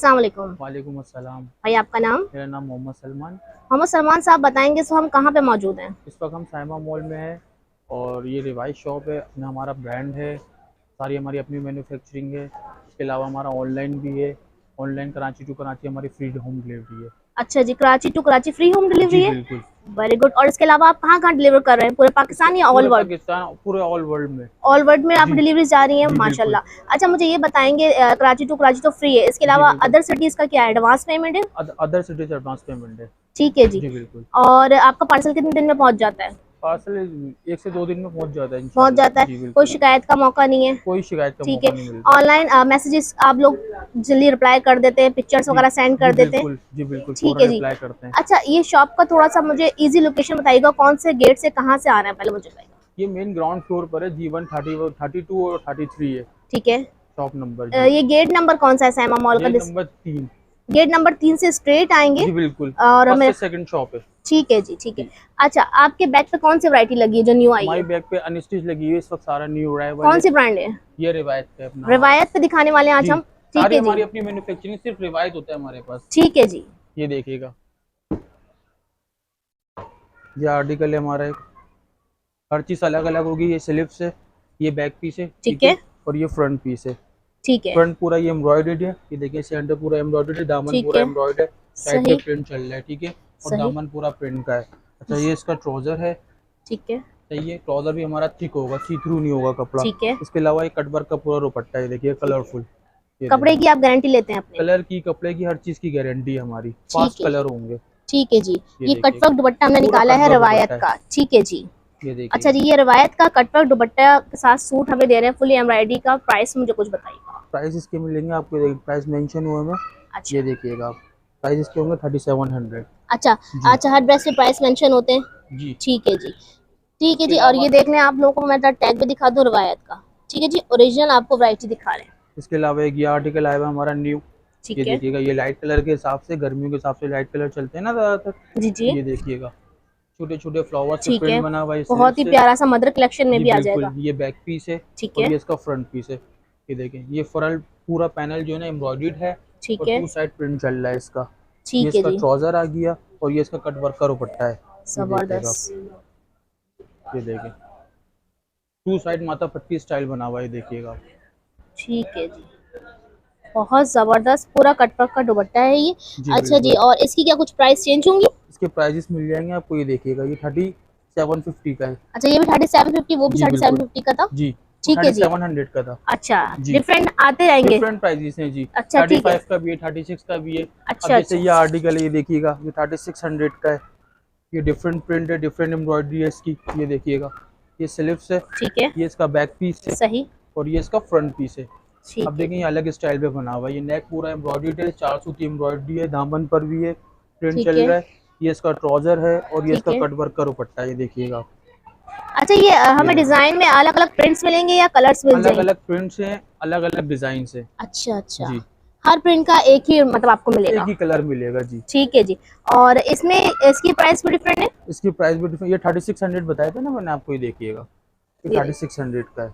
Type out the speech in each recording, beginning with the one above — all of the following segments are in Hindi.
अस्सलाम वालेकुम। वालेकुम अस्सलाम। भाई आपका नाम? मेरा नाम मोहम्मद सलमान। मोहम्मद सलमान साहब, बताएंगे तो हम कहाँ पे मौजूद हैं? इस वक्त हम साइमा मॉल में है और ये रिवाइज शॉप है, अपना हमारा ब्रांड है, सारी हमारी अपनी मैन्युफैक्चरिंग है। इसके अलावा हमारा ऑनलाइन भी है, ऑनलाइन कराची टू कराची हमारी फ्री होम डिलीवरी है। अच्छा जी, Karachi to Karachi free home जी डिलीवरी है। बिल्कुल। Very good. और इसके अलावा आप कहाँ कहाँ डिलीवर कर रहे हैं, पूरे पाकिस्तान या ऑल पूरे वर्ल्ड? पाकिस्तान, पूरे ऑल वर्ल्ड में। ऑल वर्ल्ड में आप जी डिलीवरी जा रही हैं, जी बिल्कुल। माशाल्लाह। अच्छा, मुझे ये बताएंगे, कराची टू कराची तो फ्री है, इसके जी अलावा बिल्कुल। अदर सिटीज का क्या एडवांस पेमेंट है? अदर सिटीज एडवांस पेमेंट है। ठीक है जी। जी बिल्कुल। और आपका पार्सल कितने दिन में पहुंच जाता है? पार्सल 1 से 2 दिन में पहुंच जाता है पहुंच इंशाल्लाह। जाता है, जी कोई बिल्कुल। शिकायत का मौका नहीं है? कोई शिकायत का ठीक मौका है। नहीं मिलता। ऑनलाइन मैसेजेस आप लोग जल्दी रिप्लाई कर देते हैं, पिक्चर्स जी वगैरह सेंड जी कर देते हैं? बिल्कुल। जी बिल्कुल, ठीक फ़ौरन है जी। रिप्लाई करते हैं। अच्छा, ये शॉप का थोड़ा सा मुझे इजी लोकेशन बताइएगा, कौन से गेट से कहाँ से आना है, पहले मुझे बताइएगा। ये मेन ग्राउंड फ्लोर पर है, G1 32 और 33 है ठीक है। Shop number. जी। ये गेट नंबर कौन सा है सैमा मॉल का? ये नंबर 3। गेट नंबर 3 से स्ट्रेट आएंगे जी बिल्कुल। और फर्स्ट हमें। से सेकंड शॉप है। ठीक है जी, ठीक है। जी। अच्छा, आपके बैग पे कौन सी वैरायटी लगी है जो न्यू आई हमारी है? बैग पे अनस्टिच लगी है, इस वक्त सारा न्यू अराइवल कौन है। सी ब्रांड है? ये रिवायत है अपना हमारा। रिवायत पे दिखाने वाले हैं आज जी। हम। ठीक सारी है जी। हमारी अपनी मैन्युफैक्चरिंग, सिर्फ रिवायत होता है हमारे पास। ठीक है जी। ये देखिएगा, ये आर्टिकल है हमारा एक, हर चीज़ अलग अलग होगी। ये स्लिप्स है, ये बैक पीस है, ठीक ठीक है। है। और ये फ्रंट पीस है। ठीक है। फ्रंट पूरा ये एम्ब्रॉयडर्ड है, ये देखिए सेंटर पूरा एम्ब्रॉयडर्ड है, दामन ठीक पूरा है। एम्ब्रॉयडर्ड है, साइड पे सही। प्रिंट चल रहा है, ठीक है। और सही। दामन पूरा प्रिंट का है। अच्छा, ये इसका ट्राउजर है। ठीक है। सही है, ट्राउजर भी हमारा थिक होगा, सी थ्रू नहीं होगा कपड़ा। ठीक है। इसके अलावा ये कटवर्क का पूरा दुपट्टा है, देखिए ठीक। कलरफुल। ये कपड़े देखिए, की आप गारंटी लेते हैं अपने? कलर की, कपड़े की, हर चीज़ की गारंटी है हमारी, ठीक फास्ट है जी। कलर होंगे। ठीक है जी। ये ये देखिए, कटवर्क दुपट्टा हमने पूरा निकाला है कटवर्क रवायत दुपट्टा है। का। ठीक है जी। ये अच्छा देखिएगा, जी, ये रवायत का कटवर्क दुपट्टा के साथ सूट हमें दे रहे हैं, फुली एम्ब्रॉयडरी का। प्राइस मुझे कुछ बताइएगा। प्राइस इसके मिलेंगे आपको, प्राइस मेंशन हुए में। अच्छा। ये देखिएगा आप, प्राइस इसके होंगे 3700। अच्छा। जी। अच्छा, हर ड्रेस पे प्राइस मेंशन होते हैं? जी। ठीक है जी। ठीक है इसके जी। और अलावा ये देख लें, आप लोगों को मैं टैग भी दिखा दूं रवायत का। ठीक है जी, ओरिजिनल आपको वैरायटी दिखा रहे हैं। इसके अलावा एक ये आर्टिकल आया हुआ है हमारा न्यू। ये ठीक है। देखिएगा, ये लाइट कलर के हिसाब से, गर्मियों के हिसाब से लाइट कलर चलते हैं ना जी ज़्यादातर। जी। ये देखिएगा, छोटे छोटे फ्लावर से ठीक है। प्रिंट बना हुआ है स्लीव बहुत ही से। प्यारा सा मदर कलेक्शन में जी भी आ बिल्कुल, जाएगा। ये बैक पीस है। ठीक और है। ये इसका फ्रंट पीस है। ये देखें, ये फ्रंट पूरा पैनल जो है ना एम्ब्रॉयडर्ड है। ठीक और है। 2 साइड प्रिंट चल रहा है इसका। ये ठीक है इसका जी। ट्राउजर आ गया, और ये इसका कट वर्क का दुपट्टा है। ये देखिएगा, जबरदस्त। ये देखें, 2 साइड माथा पट्टी स्टाइल बना हुआ है, ये देखिएगा। ठीक है जी। बहुत जबरदस्त पूरा कटवर्क का दुपट्टा है ये। जी अच्छा जी, बिल्कुल। और इसकी क्या कुछ प्राइस चेंज होंगी? इसके प्राइजेस मिल जाएंगे आपको, ये देखिएगा, ये 3750 का है। अच्छा, ये भी 3750, वो भी जी बिल्कुल। 3750 का था? जी, वो ठीक है जी। 3700 का था। अच्छा। जी। डिफरेंट आते रहेंगे। डिफरेंट प्राइजेस हैं जी। अच्छा, थर्टी ठीक है। फाइव का भी है, 36 का भी है। अब अच्छा जैसे अच्छा। ये आर्टिकल है, ये देखिएगा, ये 3600 का है। ये डिफरेंट प्रिंट है, डिफरेंट एम्ब्रॉयडरी है इसकी। ये देखिएगा, ये स्लिप्स है, ठीक है। ये इसका बैक पीस है, सही। और ये इसका फ्रंट पीस है। ठीक अब है देखें, जी। ये अलग स्टाइल पे बना हुआ है, ये नेक पूरा एम्ब्रॉयडरी है, 4 सूती एम्ब्रॉयडरी है, दामन पर भी है, प्रिंट ठीक चल है। रहा है। ये इसका ट्राउजर है, और ये ठीक इसका है। कटवर्क का दुपट्टा है, ये देखिएगा। अच्छा, ये ये हमें देखिए, डिजाइन में अलग अलग प्रिंट्स मिलेंगे या कलर्स मिल अलग जाएंगे? अलग प्रिंट्स हैं, अलग अलग डिजाइन है। अच्छा अच्छा। जी। हर प्रिंट का एक ही मतलब आपको एक मिलेगा? ही कलर मिलेगा जी। ठीक है जी। और इसमें इसकी प्राइस भी डिफरेंट है? इसकी प्राइस भी डिफरेंट, ये 3600 बताया था ना मैंने आपको, ये देखिएगा, ये ये देखिए। 3600 का है।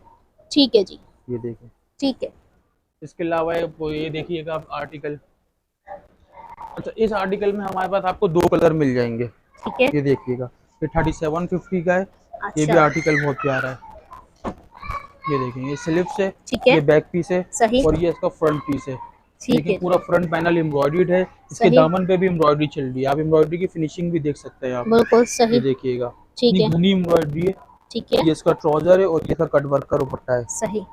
ठीक है जी। ये देखिए। ठीक है। इसके अलावा ये देखिएगा आप आर्टिकल। अच्छा, इस आर्टिकल में हमारे पास आपको 2 कलर मिल जाएंगे। ठीक है। ये देखिएगा, ये 3750 का है। ये भी अच्छा। आर्टिकल बहुत प्यारा है। ये देखिए, ये स्लिप्स है, ठीक है। ये बैक पीस है, सही। और ये इसका फ्रंट पीस है। ठीक देखिए, है पूरा जी। फ्रंट पैनल एम्ब्रॉयडर्ड है। इसके सही। दामन पे भी एम्ब्रॉयडरी चल रही है, आप एम्ब्रॉयडरी की फिनिशिंग भी देख सकते हैं आप। बिल्कुल ये सही। देखिएगा, ठीक इतनी है। घनी एम्ब्रॉयडरी है। ठीक है। ये इसका ट्राउजर है, और ये इसका कटवर्क का दुपट्टा है। सही।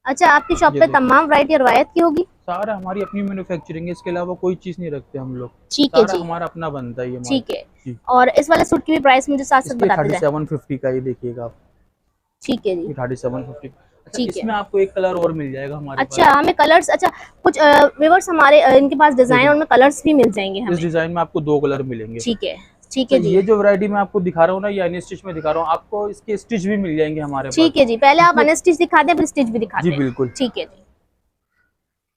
अच्छा, आपकी शॉप ये पे देखिए, तमाम वैरायटी रवायत की होगी? सारा हमारी अपनी मैन्युफैक्चरिंग है, इसके अलावा कोई चीज़ नहीं रखते हम लोग। ठीक है सारा जी। हमारा अपना बनता है ये माल। ठीक है। जी। और इस वाले सूट की भी प्राइस मुझे साथ साथ इसके बताते थर्टी जाए। सेवन फिफ्टी का, ये देखिएगा आप, ठीक है जी। ये 3750। अच्छा, ठीक है। इसमें आपको एक कलर और मिल जाएगा हमारे अच्छा, पास। हमें कलर्स, अच्छा कुछ व्यूअर्स हमारे इनके पास डिजाइन देखिए, और उनमें कलर्स भी मिल जाएंगे इस हमें? डिज़ाइन में आपको 2 कलर मिलेंगे। ठीक है। ठीक अच्छा, है जी। ये जो वैरायटी मैं आपको दिखा रहा हूँ ना, ये अनस्टिच में दिखा रहा हूँ आपको, इसके स्टिच भी मिल जाएंगे हमारे पास। ठीक है जी, पहले आप इसमें अनस्टिच दिखाते हैं, फिर स्टिच भी जी दिखाते हैं। बिल्कुल। ठीक है जी।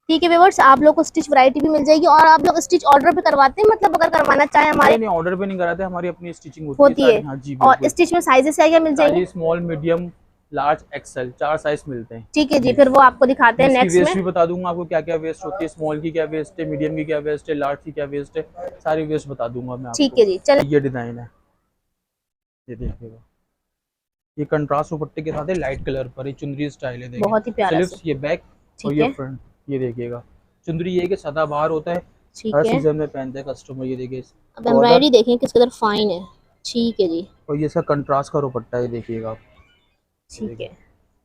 ठीक है व्यूअर्स, आप लोग को स्टिच वैरायटी भी मिल जाएगी। और आप लोग स्टिच ऑर्डर पे करवाते हैं, मतलब अगर करवाना चाहे हमारे? नहीं नहीं, ऑर्डर पे नहीं कराते, हमारी अपनी स्टिचिंग होती है होती है। सारी। हाँ जी और बिल्कुल। स्टिच में साइजेस क्या क्या मिल जाएंगे? Size small, medium, large, XL, 4 size मिलते हैं। ठीक है जी, फिर वो आपको दिखाते हैं इसकी नेक्स्ट वेस्ट भी में। बता दूंगा आपको क्या क्या वेस्ट होती है, स्मॉल की क्या वेस्ट है, मीडियम की क्या वेस्ट है, लार्ज की क्या वेस्ट है, सारी वेस्ट बता दूंगा मैं ठीक आपको। है जी, चलिए। ये डिजाइन है, ये देखिएगा, ये कंट्रास्ट दुपट्टे के साथ है, लाइट कलर पर, ये चुंदरी स्टाइल है, देखें बहुत ही प्यारा से। स्लिप्स, ये बैक और ठीक ये है। फ्रंट, ये देखिएगा। चुंदरी ये है कि सदाबहार होता है, हर ठीक है। सीजन में पहनते हैं कस्टमर। ये देखिए अब ट्राउजर, एम्ब्रॉयडरी देखें किस कदर फाइन है। ठीक है जी। और ये इसका कंट्रास्ट का दुपट्टा, ये देखिएगा आप, ये ठीक देखिए है।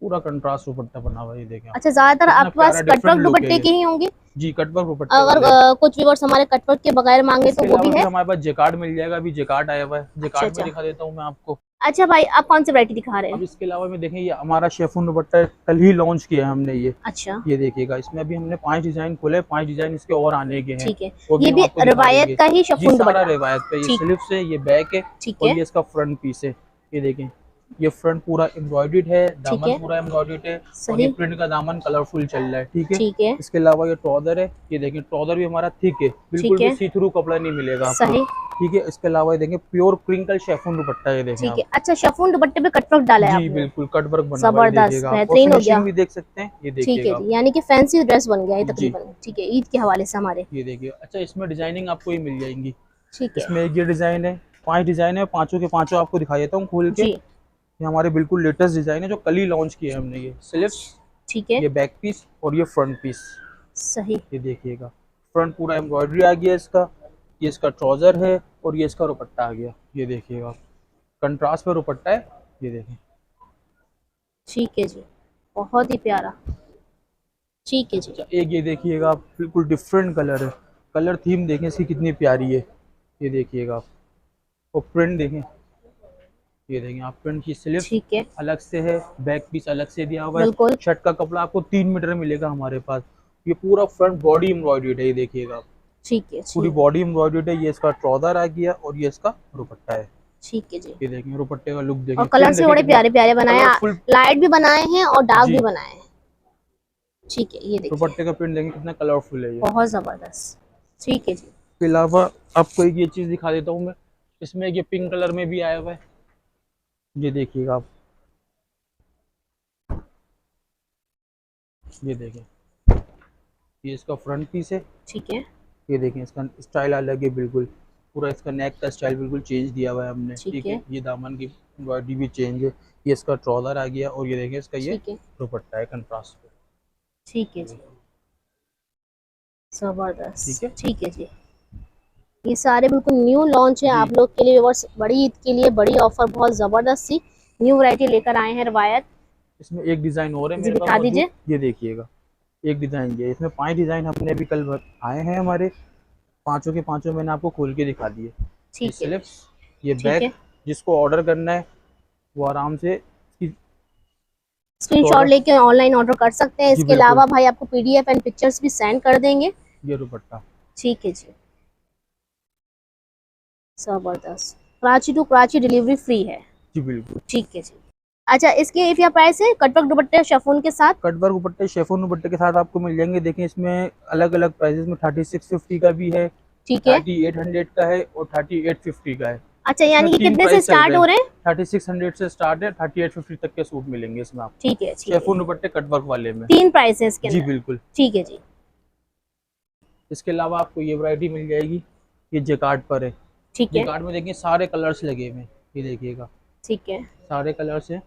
पूरा कंट्रास्ट दुपट्टा बना हुआ है, ये देखें आप अच्छा, ज्यादातर कितना आपके प्यारा पास डिफरेंट कटवर्क लुक है दुपट्टे ये। के ही होंगे? जी, कटवर्क दुपट्टे अगर वाले हैं। कुछ व्यूअर्स हमारे कटवर्क के बगैर मांगे तो इसके वो भी अलावा फिर है? हमारे पास जेकार्ड मिल जाएगा, अभी जेकार्ड आया हुआ है, अच्छा जेकार्ड में अच्छा। दिखा देता हूँ मैं आपको। अच्छा भाई, आप कौन सी वैरायटी दिखा रहे अब हैं? इसके अलावा में देखें, ये हमारा शेफून दुपट्टा कल ही लॉन्च किया है हमने ये। अच्छा। ये देखिएगा, इसमें अभी हमने 5 डिजाइन खोले, 5 डिजाइन इसके और आने के हैं, ठीक है। वो भी ये हम भी आपको दिखा रिवायत देंगे। का ही जी, शिफॉन सारा दुपट्टा? रिवायत पे, ये ठीक। स्लिप्स है, ये बैक है, ठीक और है। ये इसका फ्रंट पीस है। ये देखें, ये फ्रंट पूरा एम्ब्रॉयडेड है, ठीक दामन है। पूरा एम्ब्रॉयडेड है, और ये सही। प्रिंट का दामन कलरफुल चल रहा है, ठीक है। ठीक है। इसके अलावा ये ट्राउजर है, ये देखें ट्राउजर भी हमारा थिक है, बिल्कुल ठीक भी है। सी थ्रू कपड़ा नहीं मिलेगा आपको, सही। ठीक है। इसके अलावा ये देखें प्योर क्रिंकल शेफून दुपट्टा, ये देखें ठीक आप। है। अच्छा, शिफॉन दुपट्टे पे कटवर्क डाला है जी आपने? बिल्कुल, कट वर्क बना हुआ है, जबरदस्त, देखिएगा आप, और बेहतरीन हो गया। फिनिशिंग भी देख सकते हैं, ये ठीक है देखिएगा आप। जी, यानी कि फैंसी ड्रेस बन गया है जी, तकरीबन। ठीक है, ईद के हवाले से हमारे। ये देखिए। अच्छा, इसमें डिजाइनिंग आपको ही मिल जाएंगी। ठीक है इसमें एक ये डिजाइन है, 5 डिजाइन है, पांचों के पांचों आपको दिखा देता हूँ खोल के। जी। ये हमारे बिल्कुल लेटेस्ट डिजाइन है जो कल ही लॉन्च किया है हमने, ये स्लिप्स, ठीक है। ये बैक पीस और ये फ्रंट पीस, सही। ये देखिएगा। फ्रंट पूरा एम्ब्रॉयडरी आ गया इसका, ये इसका ट्राउजर है, और ये इसका दुपट्टा आ गया, ये देखिएगा। कंट्रास्ट पे दुपट्टा है, ये देखें। ठीक है जी, बहुत ही प्यारा। ठीक है जी। अच्छा, एक ये देखिएगा आप, बिल्कुल डिफरेंट कलर है, कलर थीम देखें इसकी कितनी प्यारी है, ये देखिएगा आप। और प्रिंट देखें, ये देखें आप, प्रिंट की स्लिप्स ठीक है। अलग से है, बैक पीस अलग से दिया हुआ है। बिल्कुल। शर्ट का कपड़ा आपको 3 मीटर मिलेगा हमारे पास। ये पूरा फ्रंट बॉडी एम्ब्रॉयडर्ड है, ये देखिएगा आप, ठीक है। पूरी ठीक। बॉडी एम्ब्रॉयडर्ड है। ये इसका ट्राउजर आ गया, और ये इसका दुपट्टा है, ठीक है जी। ये देखें दुपट्टे का लुक और देखें, कलर प्रिंट से देखें बड़े कितना प्यारे प्यारे बनाए हैं, कलरफुल। लाइट भी बनाए हैं और डार्क भी जी, बनाए हैं। ठीक है, ये देखिए, दुपट्टे का प्रिंट देखें कितना कलरफुल है ये। बहुत जबरदस्त। ठीक है जी। इसके अलावा आपको एक ये चीज़ दिखा देता हूँ मैं, इसमें ये पिंक कलर में भी आया हुआ है, ये देखिएगा आप, ये देखें, ये इसका फ्रंट पीस है, ठीक है। ये देखें इसका स्टाइल अलग है बिल्कुल, पूरा इसका नेक का स्टाइल बिल्कुल चेंज दिया हुआ है हमने, ठीक ठीक है। है। ये दामन की एम्ब्रॉयडरी भी चेंज है, ये इसका ट्राउजर आ गया, और ये देखें इसका ये ठीक है। दुपट्टा है कंट्रास्ट पे, ठीक है जी, ठीक जबरदस्त। है। ठीक है जी, ये सारे बिल्कुल न्यू लॉन्च है जी, आप लोग के लिए व्यूअर्स, बड़ी ईद के लिए बड़ी ऑफर, बहुत जबरदस्त सी न्यू वैरायटी लेकर आए हैं रिवायत। इसमें एक डिज़ाइन और है जी, मेरे पास दिखा मौजूद, दीजिए। ये देखिएगा। एक डिज़ाइन ये, इसमें 5 डिज़ाइन अपने अभी कल आए हैं हमारे, पाँचों के पाँचों मैंने आपको खोल के दिखा दिए। ये ठीक है। स्लिप्स, ये ठीक बैक, है। जिसको ऑर्डर करना है वो आराम से स्क्रीनशॉट ऑर्डर। लेके ऑनलाइन ऑर्डर कर सकते हैं। जी इसके बिल्कुल, अलावा भाई आपको पीडीएफ एंड पिक्चर्स भी सेंड कर देंगे। ये दुपट्टा, ठीक है जी, जबरदस्त। Karachi to Karachi delivery free है। जी बिल्कुल। ठीक है जी। अच्छा, इसके क्या प्राइस है? कटवर्क दुपट्टे शिफॉन के साथ? कटवर्क दुपट्टे शेफोन दुपट्टे के साथ आपको मिल जाएंगे, देखिए इसमें अलग अलग प्राइसेस में 3650 का भी है, ठीक है। 3800 का है, और 3850 का है। अच्छा, इसमें यानी कि 3 कितने से प्राइस चल स्टार्ट रहे हो हैं, रहे हैं? 3600 से स्टार्ट है, 3850 तक के सूट मिलेंगे इसमें आपको, ठीक है। ठीक शेफोन है, दुपट्टे कटवर्क वाले में। 3 प्राइस है इसके जी अंदर? बिल्कुल। ठीक है जी। इसके अलावा आपको ये वैरायटी मिल जाएगी, ये जेकार्ड पर है। ठीक है। जेकार्ड में देखिए सारे कलर्स लगे हुए हैं, ये देखिएगा ठीक है। सारे कलर्स हैं।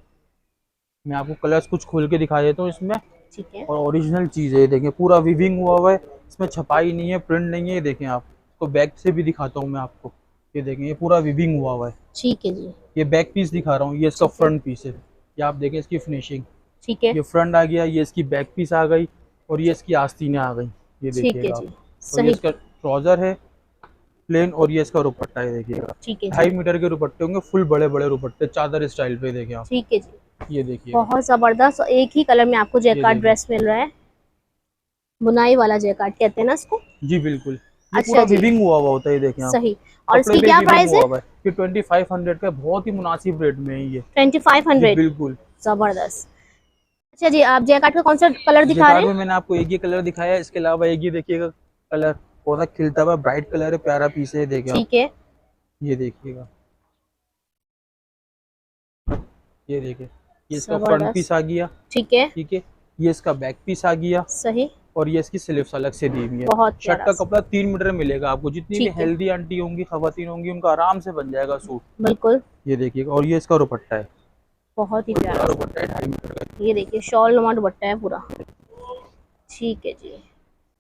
मैं आपको कलर्स कुछ खोल के दिखा देता हूँ इसमें, ठीक है। और ओरिजिनल चीज़ है, ये देखें पूरा विविंग हुआ हुआ है, इसमें छपाई नहीं है, प्रिंट नहीं है, ये देखें आप, तो बैक से भी दिखाता हूँ मैं आपको, ये देखें ये पूरा विविंग हुआ हुआ है। ठीक है जी। ये बैक पीस दिखा रहा हूँ, ये इसका ठीक है। फ्रंट पीस है, ये आप देखें इसकी फिनिशिंग, ठीक है। ये फ्रंट आ गया, ये इसकी बैक पीस आ गई, और ये इसकी आस्तीनें आ गई, ये ठीक है देखिएगा आप। जी। और ये सही। इसका ट्राउजर है प्लेन, और ये इसका दुपट्टा है, देखिएगा ठीक है जी। 2.5 मीटर के दुपट्टे होंगे, फुल बड़े बड़े दुपट्टे, चादर स्टाइल पे देखें आप, ठीक है जी, ये देखिए, बहुत जबरदस्त। और एक ही कलर में आपको ये जैकार्ड देखिए। ड्रेस मिल रहा है, बुनाई वाला जैकार्ड कहते हैं ना इसको? जी बिल्कुल, ये अच्छा पूरा जी। विविंग हुआ हुआ होता है, ये देखें आप, सही। और कपड़े इसकी पे क्या विविंग प्राइस है? हुआ हुआ है। ये 2500 का बहुत ही मुनासिब रेट में है ये। जी 2500? बिल्कुल। जबरदस्त। अच्छा जी, आप जैकार्ड का कौन सा कलर दिखा रहे जेकार्ड में हैं? मैंने आपको एक ही कलर दिखाया है, इसके अलावा एक ही देखिएगा कलर, बहुत सा खिलता हुआ ब्राइट कलर है, प्यारा पीस है, देखें आप, ठीक है। ये देखिएगा, ये देखिए, ये इसका फ्रंट पीस आ गया, ठीक है। ठीक है। ये इसका बैक पीस आ गया, सही। और ये इसकी स्लीव्स अलग से दी हुई है। बहुत शर्ट प्यारा का कपड़ा 3 मीटर मिलेगा आपको। जितनी भी ठीक है। हेल्दी आंटी होंगी, खवातीन होंगी, उनका आराम से बन जाएगा सूट। बिल्कुल। ये देखिएगा, और ये इसका दुपट्टा है, बहुत ही प्यारा दुपट्टा है 2.5 मीटर का। ये देखिए शॉल नुमा दुपट्टा है पूरा। ठीक है जी,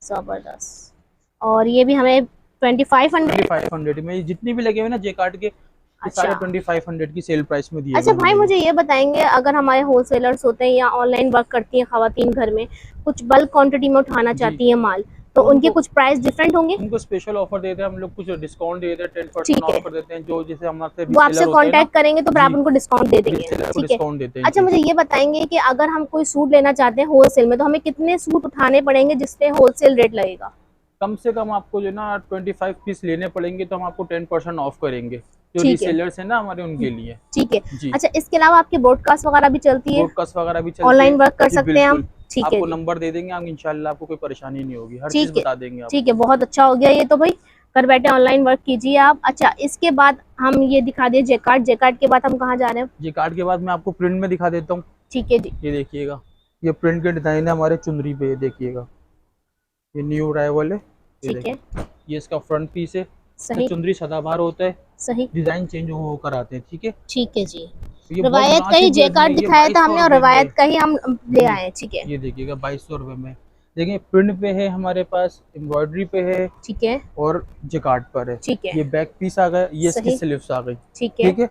जबरदस्त। और ये भी हमें 2500। 2500 में ये जितनी भी लगे हुए ना जेकार्ड के, ये सारे अच्छा 2500 की सेल प्राइस में दिए अच्छा हुए भाई, मिलेंगे। मुझे ये बताएंगे, अगर हमारे होलसेलर्स होते हैं या ऑनलाइन वर्क करती हैं खवातीन घर में, कुछ बल्क क्वांटिटी में उठाना जी, चाहती हैं माल, तो उनके कुछ प्राइस डिफरेंट होंगे? उनको स्पेशल ऑफर देते हैं हम लोग, कुछ डिस्काउंट दे देते हैं, 10% ठीक है, ऑफ कर देते हैं। जो जैसे हमारे वो आपसे रीसेलर होते हैं ना, कांटेक्ट करेंगे तो फिर आप जी, उनको डिस्काउंट दे देंगे। रीसेलर को ठीक है। डिस्काउंट देते हैं। अच्छा मुझे ये बताएंगे कि अगर हम कोई सूट लेना चाहते हैं होलसेल में, तो हमें कितने सूट उठाने पड़ेंगे जिसपे होलसेल रेट लगेगा? कम से कम आपको जो ना 25 पीस लेने पड़ेंगे, तो हम आपको 10% ऑफ करेंगे। जो ठीक है। रीसेलर्स हैं ना हमारे, उनके लिए। ठीक है। जी, अच्छा इसके अलावा आपकी ब्रॉडकास्ट वगैरह भी चलती है? ब्रॉडकास्ट वगैरह भी चलती ऑनलाइन है। वर्क कर जी सकते हैं हम? बिल्कुल, ठीक है आपको जी। नंबर दे देंगे हम, इंशाल्लाह आपको कोई परेशानी नहीं होगी, हर चीज़ ठीक है। बता देंगे ठीक है, आपको। बहुत अच्छा हो गया ये तो भाई, घर बैठे ऑनलाइन वर्क कीजिए आप। अच्छा इसके बाद हम ये दिखा दिए जेकार्ड, जेकार्ड के बाद हम कहाँ जा रहे हैं? ये कार्ड के बाद मैं आपको प्रिंट में दिखा देता हूँ। ठीक है जी। ये देखिएगा, ये प्रिंट के डिज़ाइन है हमारे चुनरी पे, ये देखिएगा, ये न्यू अराइवल है। ये ठीक है। देखिए, ये इसका फ्रंट पीस है। सही। चुनरी सदाबहार होता है, सही। डिज़ाइन चेंज होकर आते हैं, ठीक है। ठीक है जी। तो ये बहुत रिवायत का ही मुनासिब रेट में, जेकार्ड ये दिखाया था 2200 हमने, और रुपये में। रिवायत का ही हम ले जी, आए हैं। ठीक है। ये देखिएगा 2200 रुपये में। देखिए प्रिंट पे है हमारे पास, एम्ब्रॉयडरी पे है, ठीक है। और जिकार्ड पर है। ठीक है। ये बैक पीस आ गया, ये इसकी सही। स्लीव्स आ गई, ठीक है। ठीक है।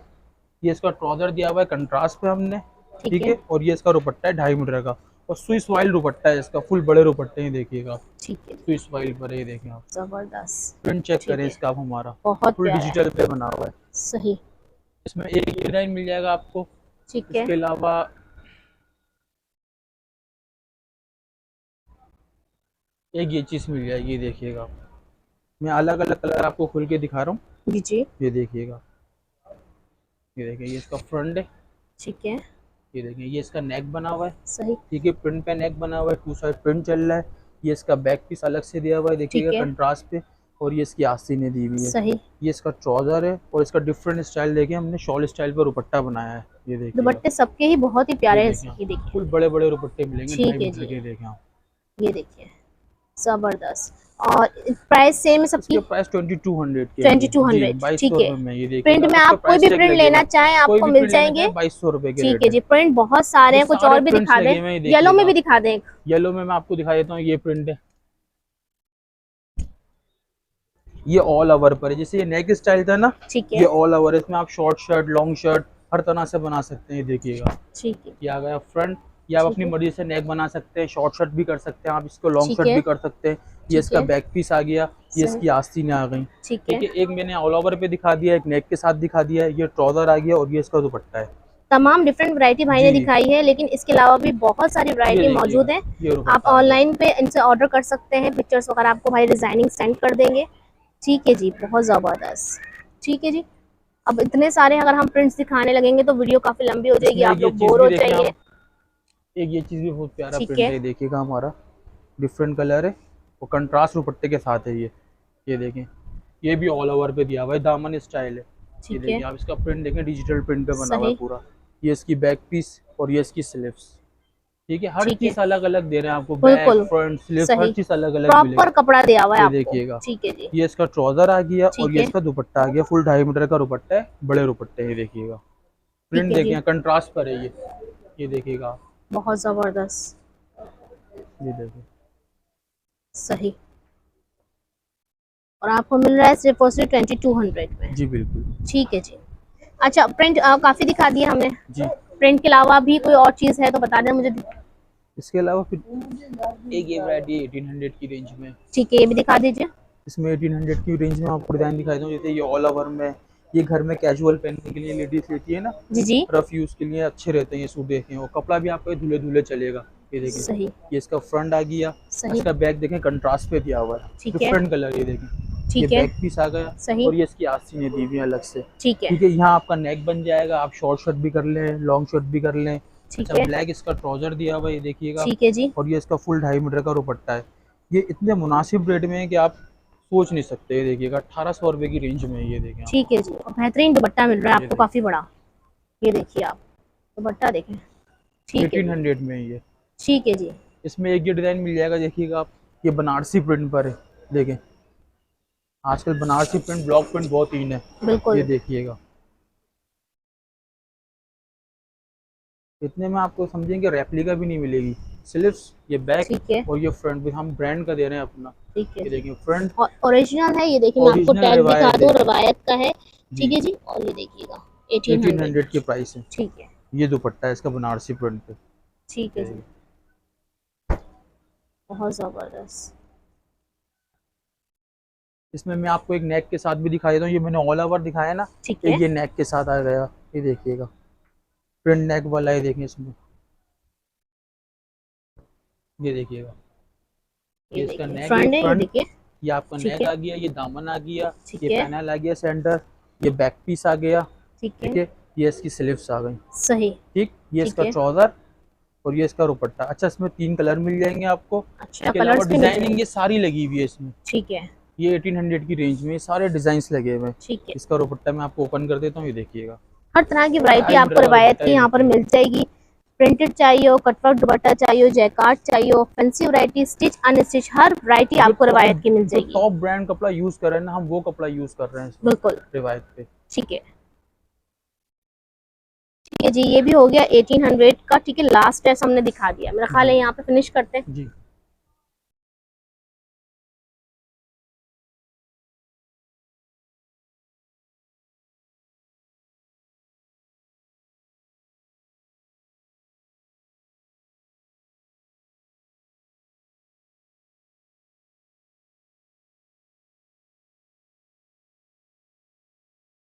ये इसका ट्राउजर दिया हुआ है कंट्रास्ट पे हमने, ठीक ठीक है। है। और ये इसका दुपट्टा है 2.5 मीटर का, और स्विस वाइल दुपट्टा है इसका, फुल बड़े दुपट्टे हैं, देखिएगा ठीक है। स्विस वाइल पर है, ये देखें आप। जबरदस्त। प्रिंट चेक ठीक करें है। इसका आप, हमारा बहुत फुल प्यारा है। डिजिटल पे बना हुआ है। सही। इसमें एक डिजाइन मिल जाएगा आपको। ठीक है। इसके अलावा एक ये चीज़ मिल जाएगी, ये देखिएगा। मैं अलग अलग कलर आपको खुल के दिखा रहा हूँ, जी जी। ये देखिएगा। ये देखिए, ये इसका फ्रंट है, ठीक है। ये देखिए, ये इसका नेक बना हुआ है, सही। ठीक है। प्रिंट पे नेक बना हुआ है, 2 साइड प्रिंट चल रहा है। ये इसका बैक पीस अलग से दिया हुआ है, देखिएगा ठीक है। कंट्रास्ट पे। और ये इसकी आस्तीनें दी हुई है। सही। ये इसका ट्राउजर है, और इसका डिफरेंट स्टाइल देखिए, हमने शॉल स्टाइल पर दुपट्टा बनाया है, ये देखिएगा। दुपट्टे सबके ही बहुत ही प्यारे ये हैं। देखिए, ये देखिए। फुल बड़े बड़े दुपट्टे मिलेंगे, ठीक 2.5 है मीटर जी। के, देखें आप। ये देखिए जबरदस्त। और प्राइस सेम है सबकी? इसके प्राइस 2200 के हैं जी, 2200। 2200 ठीक है। रुपये में, ये प्रिंट देखिएगा। में इस पर आप कोई प्राइस भी चेक प्रिंट लगेगा, लेना चाहें कोई आपको भी मिल प्रिंट लेना जाएंगे? चाहे 2200 रुपये के ठीक रेट है है। जी। प्रिंट बहुत सारे ये हैं, कुछ सारे और भी प्रिंट्स दिखा दें। लगे हुए हैं, ये येलो में देखिएगा। भी दिखा दें। येलो में मैं आपको दिखा देता हूँ, ये प्रिंट है, ये ऑल ओवर पर है। जैसे ये नेक स्टाइल था ना, ठीक ये है। ऑल ओवर है। इसमें आप शॉर्ट शर्ट, लॉन्ग शर्ट हर तरह से बना सकते हैं, ये देखिएगा। ठीक है। ये आ गया फ्रंट। ये आप ठीक अपनी है। मर्जी से नेक बना सकते हैं, शॉर्ट शर्ट भी कर सकते हैं आप, इसको लॉन्ग ठीक शर्ट है। भी कर सकते हैं। ये ठीक इसका है। बैक पीस आ गया, ये सही। इसकी आस्तीनें आ गई, ठीक है। ठीक है। एक मैंने ऑल ओवर पे दिखा दिया, एक नेक के साथ दिखा दिया है। ये ट्राउजर आ गया, और ये इसका दुपट्टा है। तमाम डिफरेंट वैरायटी भाई ने जी, दिखाई है, लेकिन इसके अलावा भी बहुत सारी ये वैरायटी देखिएगा, मौजूद है। ये आप दुपट्टा आ गया। ऑनलाइन पे इनसे ऑर्डर कर सकते हैं, पिक्चर्स वगैरह आपको भाई डिजाइनिंग सेंड कर देंगे। ठीक है जी, बहुत ज़बरदस्त। ठीक है जी। अब इतने सारे अगर हम प्रिंट्स दिखाने लगेंगे तो वीडियो काफ़ी लंबी हो जाएगी, इसमें आप एक ये लोग चीज़ बोर भी हो देखें जाएंगे। आप, एक ये चीज़ भी बहुत प्यारा ठीक प्रिंट है। है, देखिएगा हमारा डिफरेंट कलर है, और कंट्रास्ट दुपट्टे के साथ है ये देखें। ये भी ऑल ओवर पे दिया हुआ है, दामन स्टाइल है। ये ठीक है। देखिए आप, इसका प्रिंट देखें, डिजिटल प्रिंट पे बना हुआ है सही। पूरा। ये इसकी बैक पीस, और ये इसकी स्लीव्स, ठीक है। हर ठीक है। चीज़ अलग अलग दे रहे हैं आपको, बैक बिल्कुल फ्रंट स्लीव हर सही। चीज़ अलग अलग प्रॉपर मिलेगी। कपड़ा दिया हुआ है ये आपको। देखिएगा, ठीक है जी। ये इसका ट्राउजर आ गया, और ठीक ये है। इसका दुपट्टा आ गया, फुल 2.5 मीटर का दुपट्टा है, बड़े दुपट्टे, ये देखिएगा। ठीक प्रिंट है जी। देखें, कंट्रास्ट पर है ये देखिएगा आप, बहुत ज़बरदस्त। ये देखिए। सही। और आपको मिल रहा है सिर्फ और सिर्फ 2200 में। जी बिल्कुल। ठीक है जी। अच्छा प्रिंट काफ़ी दिखा दिया हमने। जी, प्रिंट के अलावा भी कोई और चीज़ है तो बता दें मुझे। इसके अलावा फिर एक ये वैरायटी 1800 की रेंज में। ठीक है, ये भी दिखा दीजिए। इसमें 1800 की रेंज में आपको डिज़ाइन दिखाई दूँ। जैसे ये ऑल ओवर में, ये घर में कैजुअल पहनने के लिए लेडीज लेती है ना, जी जी। रफ यूज़ के लिए अच्छे रहते हैं ये सूट, देखें। और कपड़ा भी आपका धुले धुले चलेगा, ये देखें। सही। ये इसका फ्रंट आ गया, सही। इसका बैक देखें, कंट्रास्ट पे दिया हुआ है, ठीक है। डिफरेंट कलर, ये देखें। ये ठीक है। बैक पीस आ गया, सही। और ये इसकी आस्तीनें दी हुई हैं अलग से, ठीक है। ठीक है। यहाँ आपका नेक बन जाएगा, आप शॉर्ट शर्ट भी कर लें, लॉन्ग शर्ट भी कर लें। ठीक अच्छा, है। ब्लैक इसका ट्राउजर दिया हुआ है, ये देखिएगा। ठीक है जी। और ये इसका फुल 2.5 मीटर का दुपट्टा है। ये इतने मुनासिब रेट में है कि आप सोच नहीं सकते, ये देखिएगा 1800 रुपये की रेंज में है, ये देखें आप। ठीक है जी। और बेहतरीन दुपट्टा मिल रहा है ये आपको, काफ़ी बड़ा। ये देखिए आप दुपट्टा देखें, ठीक है जी, 1800 में ये। ठीक है जी, इसमें एक ये डिज़ाइन मिल जाएगा, देखिएगा आप, ये बनारसी प्रिंट पर है। देखें, आजकल बनारसी प्रिंट, ब्लॉक प्रिंट बहुत इन है। ये बिल्कुल देखिएगा, इतने में आपको समझेंगे रेप्लिका भी नहीं मिलेगी। स्लिप्स, ये बैक ठीक है, और ये फ्रंट भी हम ब्रांड का दे रहे हैं अपना। ठीक है ये जी। देखिए फ्रंट, और ओरिजिनल है ये, देखिए मैं आपको ओरिजिनल टैग दिखा रिवायत दूँ, देखिए रवायत का है। ठीक जी। है जी, और ये देखिएगा 1800। 1800 के प्राइस है। ठीक है, ये दुपट्टा है इसका बनारसी प्रिंट पे। ठीक है ये जी, देखिए। बहुत ज़बरदस्त। इसमें मैं आपको एक नेक के साथ भी दिखा देता हूँ। ये मैंने ऑल ओवर दिखाया ना, ठीक एक है, ये नेक के साथ आ गया। ये देखिएगा, प्रिंट नेक वाला है, देखिए इसमें। ये देखिएगा, ये ये इसका देखिए नेक है फ्रंट है, ये फ्रंट। देखिए। ये आपका ठीक नेक है, आ गया, ये दामन आ गया, ठीक ये है, पैनल आ गया सेंटर, ये बैक पीस आ गया। ठीक ठीक है, है, ये इसकी स्लीव्स आ गई। सही। ठीक, ये ठीक इसका है, ट्राउजर और ये इसका दुपट्टा। अच्छा, इसमें 3 कलर मिल जाएंगे आपको। अच्छा इसके अलावा कलर्स भी मिल डिजाइनिंग जाएंगे। ये सारी लगी हुई है इसमें। ठीक है, ये 1800 की रेंज में ये सारे डिजाइन लगे हुए हैं। ठीक है। इसका दुपट्टा मैं आपको ओपन कर देता हूँ, ये देखिएगा, हर तरह की वैरायटी ढाई आपको मीटर का रिवायत दुपट्टा। की ये यहाँ पर देखिएगा, मिल जाएगी। प्रिंटेड चाहिए हो, कटवर्क दुपट्टा चाहिए हो, जैकार्ड चाहिए हो, फैंसी वैरायटी, स्टिच अनस्टिच, हर वैरायटी आपको रिवायत की मिल जो जाएगी। टॉप ब्रांड कपड़ा यूज कर रहे हैं ना, हम वो कपड़ा यूज कर रहे हैं इसमें बिल्कुल, रिवायत पे। ठीक है। ठीक है जी, ये भी हो गया 1800 का। ठीक है, लास्ट ड्रेस हमने दिखा दिया, मेरा ख्याल जी है यहाँ पे फिनिश करते हैं। जी।